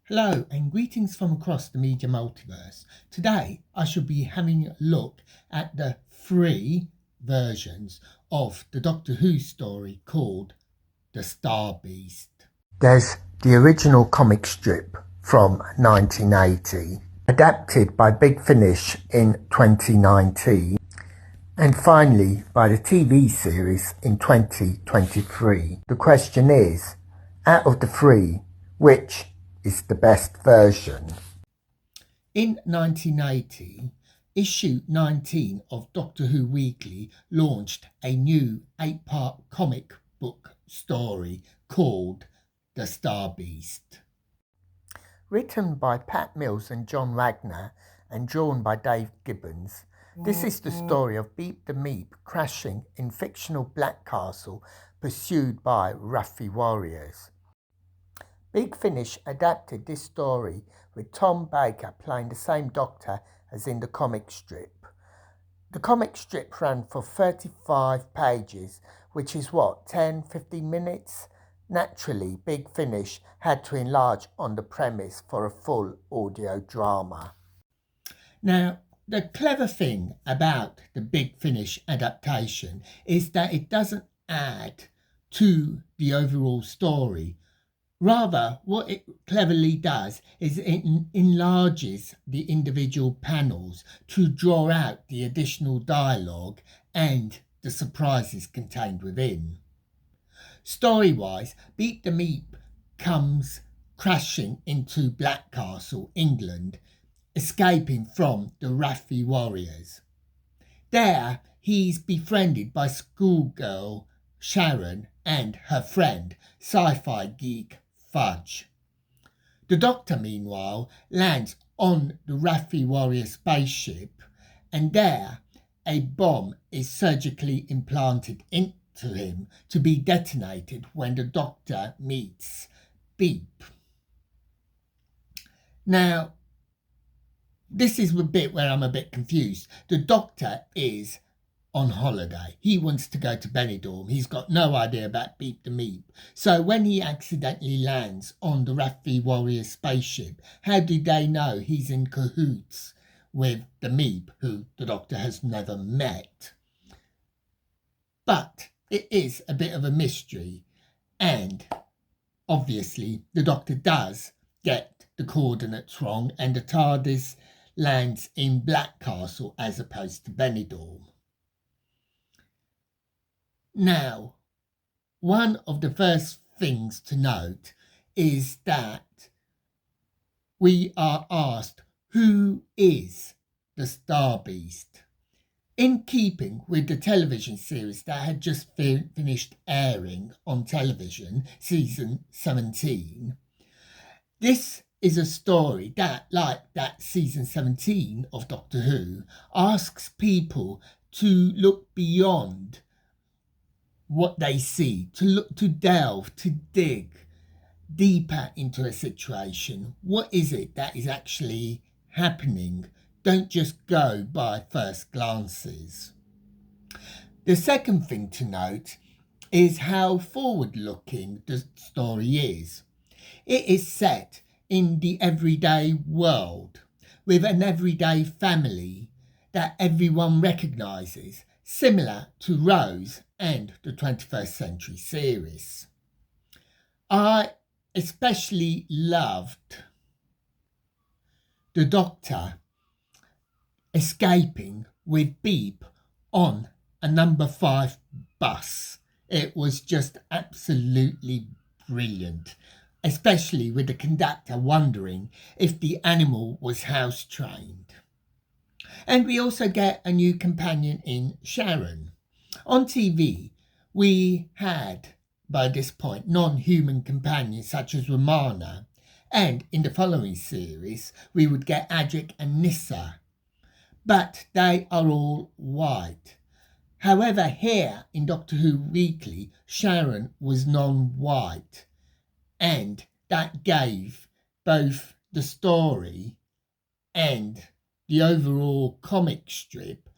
Hello and greetings from across the media multiverse. Today I shall be having a look at the three versions of the Doctor Who story called The Starbeast. There's the original comic strip from 1980, adapted by Big Finish in 2019, and finally by the TV series in 2023. The question is, out of the three, which is the best version? In 1980, issue 19 of Doctor Who Weekly launched a new 8-part comic book story called The Starbeast. Written by Pat Mills and John Ragnar and drawn by Dave Gibbons, this is the story of Beep the Meep crashing in fictional Black Castle pursued by Ruffy warriors. Big Finish adapted this story with Tom Baker playing the same Doctor as in the comic strip. The comic strip ran for 35 pages, which is 10-15 minutes? Naturally, Big Finish had to enlarge on the premise for a full audio drama. Now, the clever thing about the Big Finish adaptation is that it doesn't add to the overall story. Rather, what it cleverly does is it enlarges the individual panels to draw out the additional dialogue and the surprises contained within. Story-wise, Beep the Meep comes crashing into Black Castle, England, escaping from the Raffi warriors. There, he's befriended by schoolgirl Sharon and her friend, sci-fi geek Fudge. The Doctor, meanwhile, lands on the Raffi warrior spaceship, and there a bomb is surgically implanted into him to be detonated when the Doctor meets Beep. Now, this is the bit where I'm a bit confused. The Doctor is on holiday. He wants to go to Benidorm. He's got no idea about Beep the Meep. So when he accidentally lands on the Raffi warrior spaceship, how do they know he's in cahoots with the Meep, who the Doctor has never met? But it is a bit of a mystery, and obviously the Doctor does get the coordinates wrong, and the TARDIS lands in Black Castle as opposed to Benidorm. Now, one of the first things to note is that we are asked, who is the Starbeast? In keeping with the television series that had just finished airing on television, season 17, this is a story that, like that season 17 of Doctor Who, asks people to look beyond what they see, to look, to delve, to dig deeper into a situation. What is it that is actually happening? Don't just go by first glances. The second thing to note is how forward-looking the story is. It is set in the everyday world with an everyday family that everyone recognises, similar to Rose and the 21st Century series. I especially loved the Doctor escaping with Beep on a number 5 bus. It was just absolutely brilliant, especially with the conductor wondering if the animal was house trained. And we also get a new companion in Sharon. On TV, we had, by this point, non-human companions such as Romana, and in the following series, we would get Adric and Nissa, but they are all white. However, here in Doctor Who Weekly, Sharon was non-white, and that gave both the story and the overall comic strip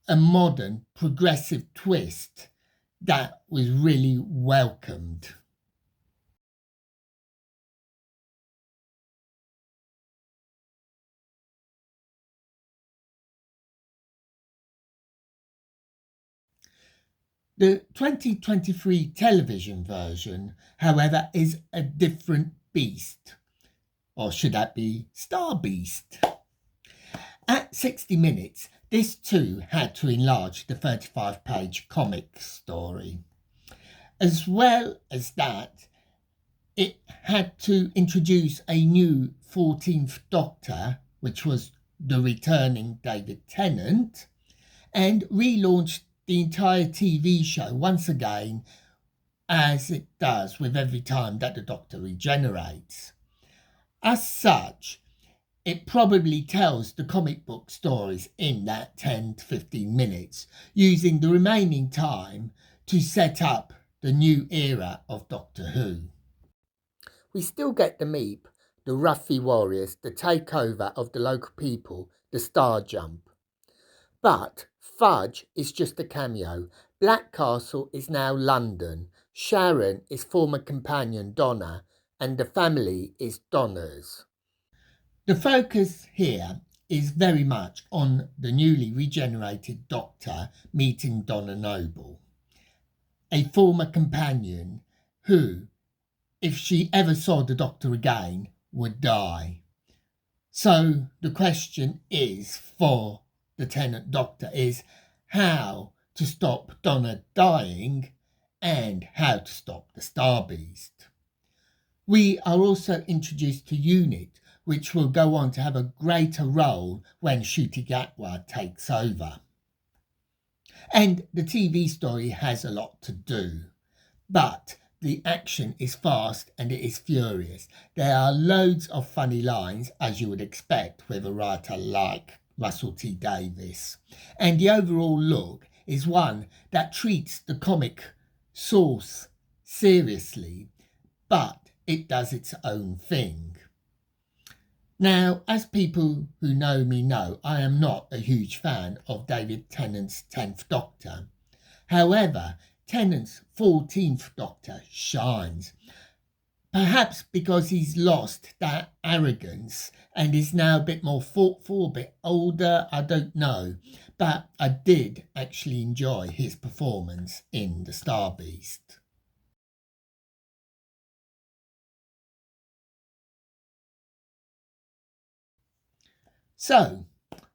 a modern, progressive twist that was really welcomed. The 2023 television version, however, is a different beast. Or should that be Starbeast? At 60 minutes, this too had to enlarge the 35-page comic story. As well as that, it had to introduce a new 14th Doctor, which was the returning David Tennant, and relaunch the entire TV show once again, as it does with every time that the Doctor regenerates. As such, it probably tells the comic book stories in that 10 to 15 minutes, using the remaining time to set up the new era of Doctor Who. We still get to meet the Ruffy Warriors, the takeover of the local people, the Star Jump. But Fudge is just a cameo. Black Castle is now London. Sharon is former companion Donna, and the family is Donna's. The focus here is very much on the newly regenerated Doctor meeting Donna Noble, a former companion who, if she ever saw the Doctor again, would die. So the question is for the Tennant Doctor is how to stop Donna dying and how to stop the Starbeast. We are also introduced to Unit, which will go on to have a greater role when Ncuti Gatwa takes over. And the TV story has a lot to do, but the action is fast and it is furious. There are loads of funny lines, as you would expect with a writer like Russell T Davies. And the overall look is one that treats the comic source seriously, but it does its own thing. Now, as people who know me know, I am not a huge fan of David Tennant's 10th Doctor. However, Tennant's 14th Doctor shines. Perhaps because he's lost that arrogance and is now a bit more thoughtful, a bit older, I don't know. But I did actually enjoy his performance in The Starbeast. So,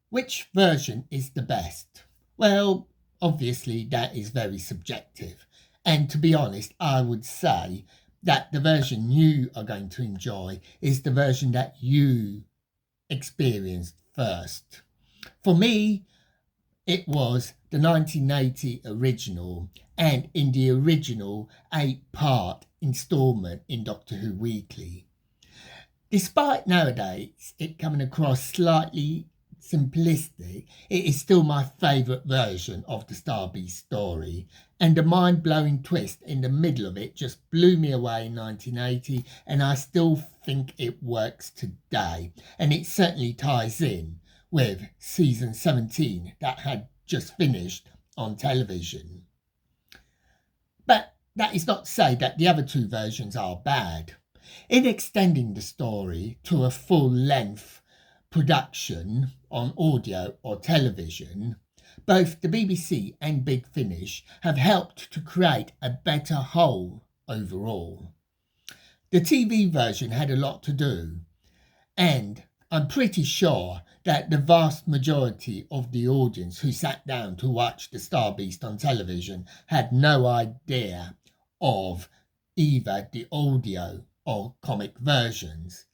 which version is the best? Well, obviously that is very subjective. And to be honest, I would say that the version you are going to enjoy is the version that you experienced first. For me, it was the 1980 original, and in the original 8-part instalment in Doctor Who Weekly. Despite nowadays it coming across slightly simplistic, it is still my favourite version of the Starbeast story, and the mind-blowing twist in the middle of it just blew me away in 1980, and I still think it works today, and it certainly ties in with season 17 that had just finished on television. But that is not to say that the other two versions are bad. In extending the story to a full-length production on audio or television, both the BBC and Big Finish have helped to create a better whole overall. The TV version had a lot to do, and I'm pretty sure that the vast majority of the audience who sat down to watch the Starbeast on television had no idea of either the audio or comic versions,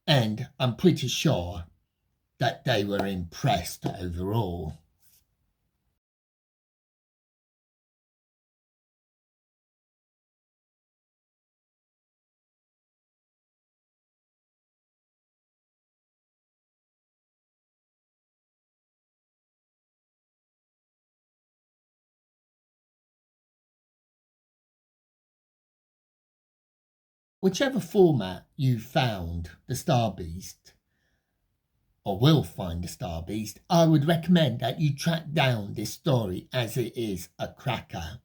and I'm pretty sure that they were impressed overall. Whichever format you found the Starbeast, or will find the Starbeast, I would recommend that you track down this story as it is a cracker.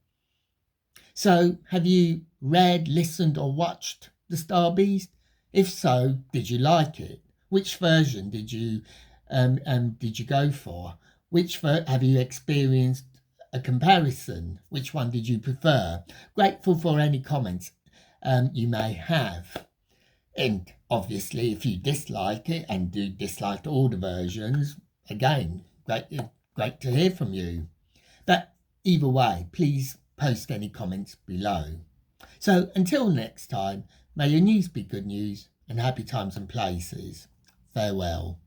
So, have you read, listened, or watched the Starbeast? If so, did you like it? Which version did you go for? Have you experienced a comparison. Which one did you prefer? Grateful for any comments you may have. And obviously, if you dislike it and do dislike all the versions, again, great to hear from you. But either way, please post any comments below. So until next time, may your news be good news and happy times and places. Farewell.